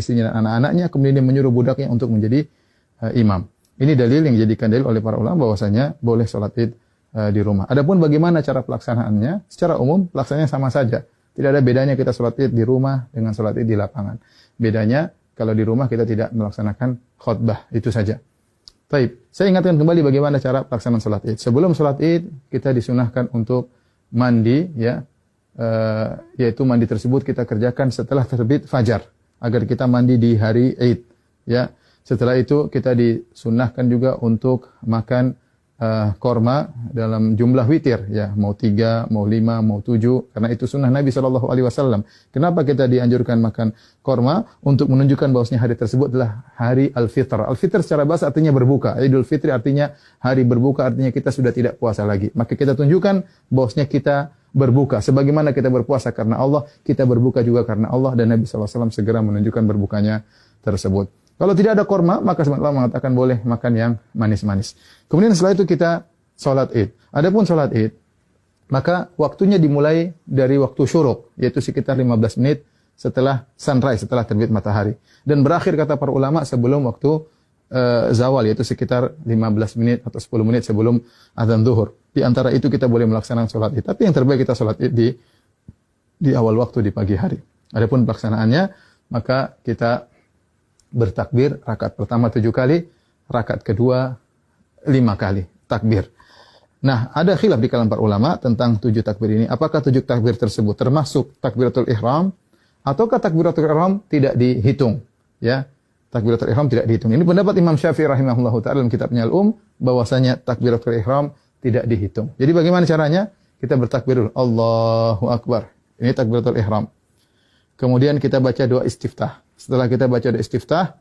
istrinya dan anak-anaknya, kemudian dia menyuruh budaknya untuk menjadi imam. Ini dalil yang dijadikan dalil oleh para ulama bahwasanya boleh sholat id di rumah. Adapun bagaimana cara pelaksanaannya, secara umum pelaksanaannya sama saja. Tidak ada bedanya kita sholat id di rumah dengan sholat id di lapangan. Bedanya kalau di rumah kita tidak melaksanakan khutbah, itu saja. Baik, saya ingatkan kembali bagaimana cara pelaksanaan sholat id. Sebelum sholat id kita disunahkan untuk mandi, ya, yaitu mandi tersebut kita kerjakan setelah terbit fajar agar kita mandi di hari id. Ya, setelah itu kita disunahkan juga untuk makan korma dalam jumlah witir, ya, mau 3, mau 5, mau 7, karena itu sunnah Nabi SAW. Kenapa kita dianjurkan makan korma? Untuk menunjukkan bahwasanya hari tersebut adalah hari Al-Fitr. Al-Fitr secara bahasa artinya berbuka. Idul Fitri artinya hari berbuka, artinya kita sudah tidak puasa lagi. Maka kita tunjukkan bahwasanya kita berbuka. Sebagaimana kita berpuasa karena Allah, kita berbuka juga karena Allah, dan Nabi SAW segera menunjukkan berbukanya tersebut. Kalau tidak ada korma, maka Allah mengatakan boleh makan yang manis-manis. Kemudian setelah itu kita sholat id. Adapun sholat id, maka waktunya dimulai dari waktu syuruk, yaitu sekitar 15 menit setelah sunrise, setelah terbit matahari. Dan berakhir kata para ulama sebelum waktu zawal, yaitu sekitar 15 menit atau 10 menit sebelum azan zuhur. Di antara itu kita boleh melaksanakan sholat id. Tapi yang terbaik kita sholat id di awal waktu, di pagi hari. Adapun pelaksanaannya, maka kita bertakbir rakaat pertama 7 kali, rakaat kedua 5 kali takbir. Nah, ada khilaf di kalangan para ulama tentang 7 takbir ini. Apakah 7 takbir tersebut termasuk takbiratul ihram ataukah takbiratul ihram tidak dihitung? Ya, takbiratul ihram tidak dihitung. Ini pendapat Imam Syafi'i rahimahullahu taala dalam kitabnya Al-Um, bahwasanya takbiratul ihram tidak dihitung. Jadi bagaimana caranya? Kita bertakbir dulu, Allahu Akbar. Ini takbiratul ihram. Kemudian kita baca doa istiftah. Setelah kita baca doa istiftah,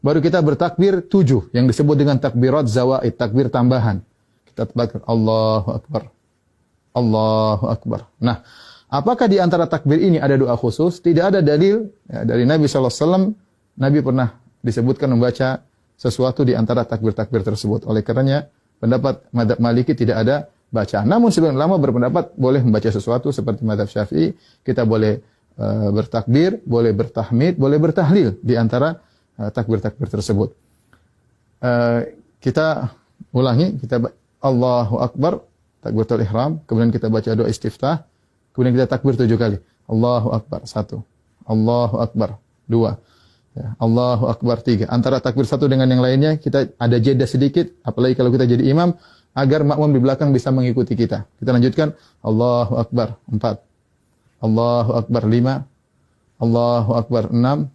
baru kita bertakbir 7 yang disebut dengan takbirat zawaid, takbir tambahan. Kita takbir Allahu Akbar. Allahu Akbar. Nah, apakah di antara takbir ini ada doa khusus? Tidak ada dalil ya, dari Nabi sallallahu alaihi wasallam. Nabi pernah disebutkan membaca sesuatu di antara takbir-takbir tersebut. Oleh karenanya, pendapat mazhab Maliki tidak ada bacaan. Namun sebagian ulama berpendapat boleh membaca sesuatu seperti mazhab Syafi'i. Kita boleh bertakbir, boleh bertahmid, boleh bertahlil di antara takbir-takbir tersebut. Kita ulangi, kita Allahu Akbar, takbiratul ihram, kemudian kita baca doa istiftah, kemudian kita takbir 7 kali. Allahu Akbar 1, Allahu Akbar 2, ya, Allahu Akbar 3. Antara takbir satu dengan yang lainnya kita ada jeda sedikit, apalagi kalau kita jadi imam, agar makmum di belakang bisa mengikuti kita. Kita lanjutkan Allahu Akbar 4, Allahu Akbar 5, Allahu Akbar 6,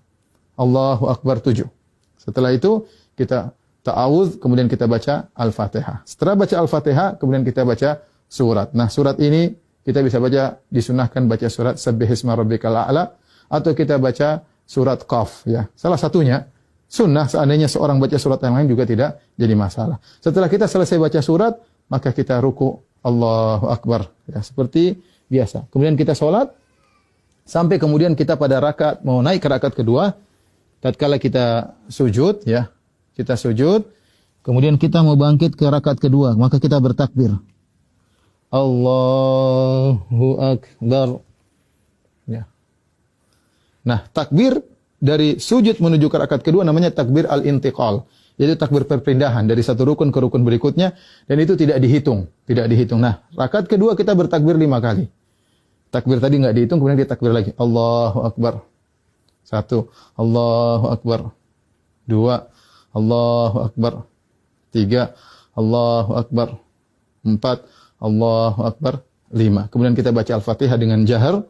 Allahu Akbar 7. Setelah itu kita ta'awudz, kemudian kita baca Al-Fatihah. Setelah baca Al-Fatihah, kemudian kita baca surat. Nah, surat ini kita bisa baca, disunahkan baca surat Sabbihisma Rabbikal A'la, atau kita baca surat Qaf, ya. Salah satunya sunnah, seandainya seorang baca surat yang lain juga tidak jadi masalah. Setelah kita selesai baca surat, maka kita ruku, Allahu Akbar, ya, seperti biasa. Kemudian kita sholat, sampai kemudian kita pada rakaat, mau naik ke rakaat kedua, tatkala kita sujud, ya, kita sujud, kemudian kita mau bangkit ke rakaat kedua, maka kita bertakbir. Allahu Akbar. Ya. Nah, takbir dari sujud menuju ke rakaat kedua namanya takbir al-intiqal. Yaitu takbir perpindahan dari satu rukun ke rukun berikutnya, dan itu tidak dihitung, tidak dihitung. Nah, rakaat kedua kita bertakbir 5 kali. Takbir tadi enggak dihitung, kemudian kita takbir lagi. Allahu Akbar. 1, Allahu Akbar. 2, Allahu Akbar. 3, Allahu Akbar. 4, Allahu Akbar. 5. Kemudian kita baca Al-Fatihah dengan jahar.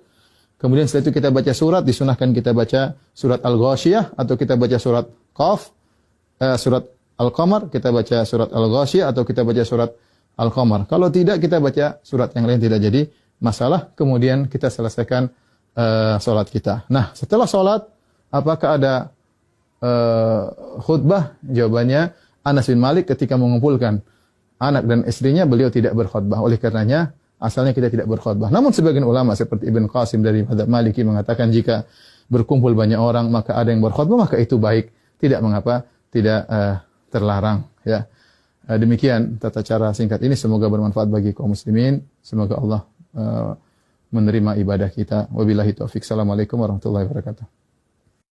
Kemudian setelah itu kita baca surat, disunahkan kita baca surat Al-Ghasyiyah atau kita baca surat Qaf, surat Al-Qamar, kita baca surat Al-Ghasyiyah atau kita baca surat Al-Qamar. Kalau tidak, kita baca surat yang lain, tidak jadi masalah. Kemudian kita selesaikan salat kita. Nah, setelah salat, apakah ada khutbah? Jawabannya, Anas bin Malik ketika mengumpulkan anak dan istrinya, beliau tidak berkhutbah. Oleh karenanya, asalnya kita tidak berkhutbah. Namun sebagian ulama seperti Ibn Qasim dari mazhab Maliki mengatakan jika berkumpul banyak orang maka ada yang berkhutbah, maka itu baik, tidak mengapa, tidak terlarang, ya. Demikian tata cara singkat ini, semoga bermanfaat bagi kaum muslimin. Semoga Allah menerima ibadah kita. Wabillahi taufik. Assalamualaikum warahmatullahi wabarakatuh.